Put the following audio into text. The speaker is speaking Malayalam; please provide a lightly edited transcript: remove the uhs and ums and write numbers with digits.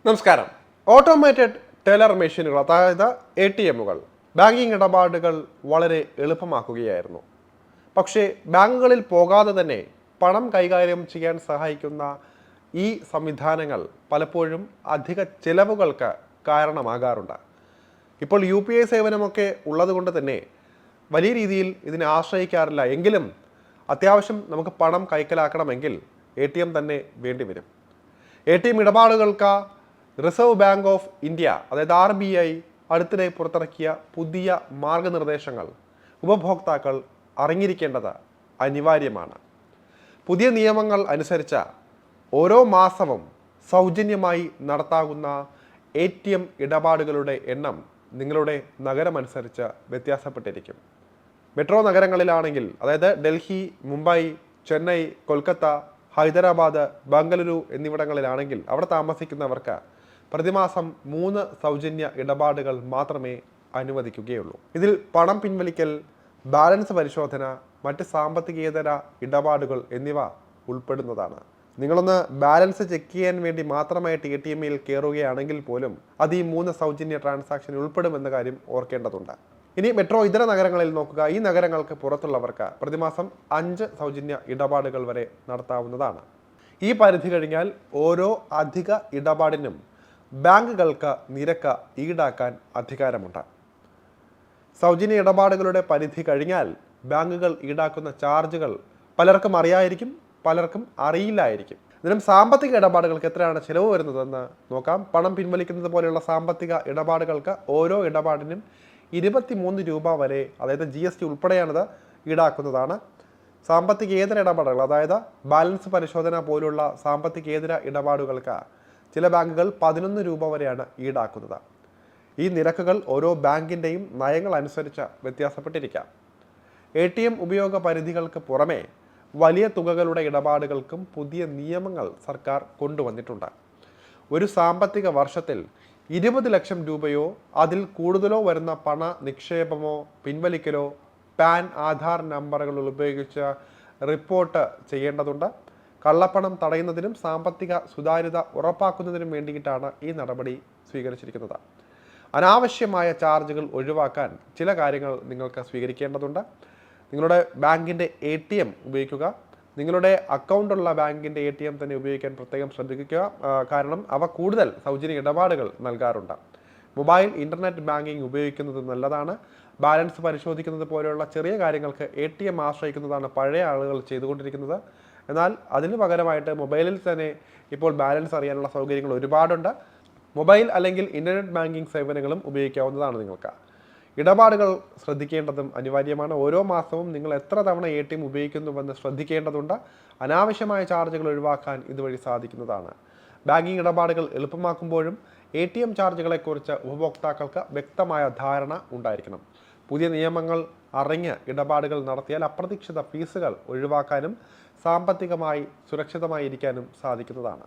നമസ്കാരം. ഓട്ടോമേറ്റഡ് ടെല്ലർ മെഷീനുകൾ, അതായത് ATMകൾ ബാങ്കിങ് ഇടപാടുകൾ വളരെ എളുപ്പമാക്കുകയായിരുന്നു. പക്ഷേ ബാങ്കുകളിൽ പോകാതെ തന്നെ പണം കൈകാര്യം ചെയ്യാൻ സഹായിക്കുന്ന ഈ സംവിധാനങ്ങൾ പലപ്പോഴും അധിക ചിലവുകൾക്ക് കാരണമാകാറുണ്ട്. ഇപ്പോൾ UPI സേവനമൊക്കെ ഉള്ളതുകൊണ്ട് തന്നെ വലിയ രീതിയിൽ ഇതിനെ ആശ്രയിക്കാറില്ല. എങ്കിലും അത്യാവശ്യം നമുക്ക് പണം കൈക്കലാക്കണമെങ്കിൽ ATM തന്നെ വേണ്ടിവരും. ATM ഇടപാടുകൾക്ക് റിസർവ് ബാങ്ക് ഓഫ് ഇന്ത്യ, അതായത് RBI അടുത്തിടെ പുറത്തിറക്കിയ പുതിയ മാർഗനിർദ്ദേശങ്ങൾ ഉപഭോക്താക്കൾ അറിഞ്ഞിരിക്കേണ്ടത് അനിവാര്യമാണ്. പുതിയ നിയമങ്ങൾ അനുസരിച്ച് ഓരോ മാസവും സൗജന്യമായി നടത്താവുന്ന ATM ഇടപാടുകളുടെ എണ്ണം നിങ്ങളുടെ നഗരമനുസരിച്ച് വ്യത്യാസപ്പെട്ടിരിക്കും. മെട്രോ നഗരങ്ങളിലാണെങ്കിൽ, അതായത് ഡൽഹി, മുംബൈ, ചെന്നൈ, കൊൽക്കത്ത, ഹൈദരാബാദ്, ബംഗളൂരു എന്നിവിടങ്ങളിലാണെങ്കിൽ അവിടെ താമസിക്കുന്നവർക്ക് പ്രതിമാസം 3 സൗജന്യ ഇടപാടുകൾ മാത്രമേ അനുവദിക്കുകയുള്ളൂ. ഇതിൽ പണം പിൻവലിക്കൽ, ബാലൻസ് പരിശോധന, മറ്റ് സാമ്പത്തികേതര ഇടപാടുകൾ എന്നിവ ഉൾപ്പെടുന്നതാണ്. നിങ്ങളൊന്ന് ബാലൻസ് ചെക്ക് ചെയ്യാൻ വേണ്ടി മാത്രമായിട്ട് ATMയിൽ കയറുകയാണെങ്കിൽ പോലും അത് ഈ 3 സൗജന്യ ട്രാൻസാക്ഷനിൽ ഉൾപ്പെടുമെന്ന കാര്യം ഓർക്കേണ്ടതുണ്ട്. ഇനി മെട്രോ ഇതര നഗരങ്ങളിൽ നോക്കുക. ഈ നഗരങ്ങൾക്ക് പുറത്തുള്ളവർക്ക് പ്രതിമാസം 5 സൗജന്യ ഇടപാടുകൾ വരെ നടത്താവുന്നതാണ്. ഈ പരിധി കഴിഞ്ഞാൽ ഓരോ അധിക ഇടപാടിനും ബാങ്കുകൾക്ക് നിരക്ക് ഈടാക്കാൻ അധികാരമുണ്ട്. സൗജന്യ ഇടപാടുകളുടെ പരിധി കഴിഞ്ഞാൽ ബാങ്കുകൾ ഈടാക്കുന്ന ചാർജുകൾ പലർക്കും അറിയായിരിക്കും, പലർക്കും അറിയില്ലായിരിക്കും. ഇതിനും സാമ്പത്തിക ഇടപാടുകൾക്ക് എത്രയാണ് ചിലവ് വരുന്നതെന്ന് നോക്കാം. പണം പിൻവലിക്കുന്നത് പോലെയുള്ള സാമ്പത്തിക ഇടപാടുകൾക്ക് ഓരോ ഇടപാടിനും 23 രൂപ വരെ, അതായത് GST ഉൾപ്പെടെയാണിത്, ഈടാക്കുന്നതാണ്. സാമ്പത്തികേതര ഇടപാടുകൾ, അതായത് ബാലൻസ് പരിശോധന പോലുള്ള സാമ്പത്തികേതര ഇടപാടുകൾക്ക് ചില ബാങ്കുകൾ 11 രൂപ വരെയാണ് ഈടാക്കുന്നത്. ഈ നിരക്കുകൾ ഓരോ ബാങ്കിൻ്റെയും നയങ്ങൾ അനുസരിച്ച് വ്യത്യാസപ്പെട്ടിരിക്കാം. ATM ഉപയോഗ പരിധികൾക്ക് പുറമെ വലിയ തുകകളുടെ ഇടപാടുകൾക്കും പുതിയ നിയമങ്ങൾ സർക്കാർ കൊണ്ടുവന്നിട്ടുണ്ട്. ഒരു സാമ്പത്തിക വർഷത്തിൽ 20 ലക്ഷം രൂപയോ അതിൽ കൂടുതലോ വരുന്ന പണ നിക്ഷേപമോ പിൻവലിക്കലോ പാൻ, ആധാർ നമ്പറുകൾ ഉപയോഗിച്ച് റിപ്പോർട്ട് ചെയ്യേണ്ടതുണ്ട്. കള്ളപ്പണം തടയുന്നതിനും സാമ്പത്തിക സുതാര്യത ഉറപ്പാക്കുന്നതിനും വേണ്ടിയിട്ടാണ് ഈ നടപടി സ്വീകരിച്ചിരിക്കുന്നത്. അനാവശ്യമായ ചാർജുകൾ ഒഴിവാക്കാൻ ചില കാര്യങ്ങൾ നിങ്ങൾക്ക് സ്വീകരിക്കേണ്ടതുണ്ട്. നിങ്ങളുടെ ബാങ്കിൻ്റെ ATM ഉപയോഗിക്കുക. നിങ്ങളുടെ അക്കൗണ്ടുള്ള ബാങ്കിൻ്റെ ATM തന്നെ ഉപയോഗിക്കാൻ പ്രത്യേകം ശ്രദ്ധിക്കുക. കാരണം അവ കൂടുതൽ സൗജന്യ ഇടപാടുകൾ നൽകാറുണ്ട്. മൊബൈൽ ഇൻ്റർനെറ്റ് ബാങ്കിങ് ഉപയോഗിക്കുന്നത് നല്ലതാണ്. ബാലൻസ് പരിശോധിക്കുന്നത് പോലെയുള്ള ചെറിയ കാര്യങ്ങൾക്ക് ATM ആശ്രയിക്കുന്നതാണ് പഴയ ആളുകൾ ചെയ്തുകൊണ്ടിരിക്കുന്നത്. എന്നാൽ അതിന് പകരമായിട്ട് മൊബൈലിൽ തന്നെ ഇപ്പോൾ ബാലൻസ് അറിയാനുള്ള സൗകര്യങ്ങൾ ഒരുപാടുണ്ട്. മൊബൈൽ അല്ലെങ്കിൽ ഇൻ്റർനെറ്റ് ബാങ്കിങ് സേവനങ്ങളും ഉപയോഗിക്കാവുന്നതാണ് നിങ്ങൾക്ക്. ഇടപാടുകൾ ശ്രദ്ധിക്കേണ്ടതും അനിവാര്യമാണ്. ഓരോ മാസവും നിങ്ങൾ എത്ര തവണ ATM ഉപയോഗിക്കുന്നുവെന്ന് ശ്രദ്ധിക്കേണ്ടതുണ്ട്. അനാവശ്യമായ ചാർജുകൾ ഒഴിവാക്കാൻ ഇതുവഴി സാധിക്കുന്നതാണ്. ബാങ്കിങ് ഇടപാടുകൾ എളുപ്പമാക്കുമ്പോഴും ATM ചാർജുകളെക്കുറിച്ച് ഉപഭോക്താക്കൾക്ക് വ്യക്തമായ ധാരണ ഉണ്ടായിരിക്കണം. പുതിയ നിയമങ്ങൾ അറിഞ്ഞ് ഇടപാടുകൾ നടത്തിയാൽ അപ്രതീക്ഷിത ഫീസുകൾ ഒഴിവാക്കാനും സാമ്പത്തികമായി സുരക്ഷിതമായിരിക്കാനും സാധിക്കുന്നതാണ്.